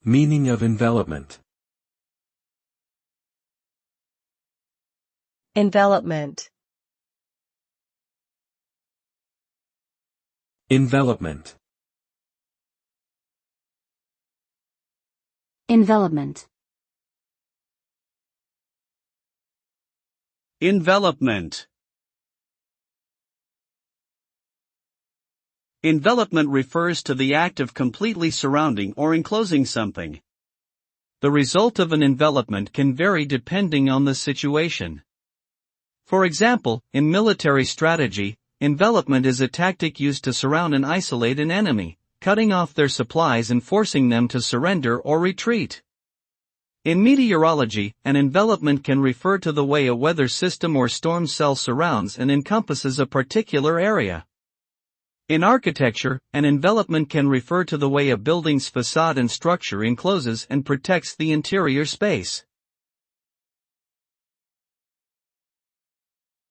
Meaning of envelopment. Envelopment. Envelopment. Envelopment. Envelopment. Envelopment refers to the act of completely surrounding or enclosing something. The result of an envelopment can vary depending on the situation. For example, in military strategy, envelopment is a tactic used to surround and isolate an enemy, cutting off their supplies and forcing them to surrender or retreat. In meteorology, an envelopment can refer to the way a weather system or storm cell surrounds and encompasses a particular area. In architecture, an envelopment can refer to the way a building's facade and structure encloses and protects the interior space.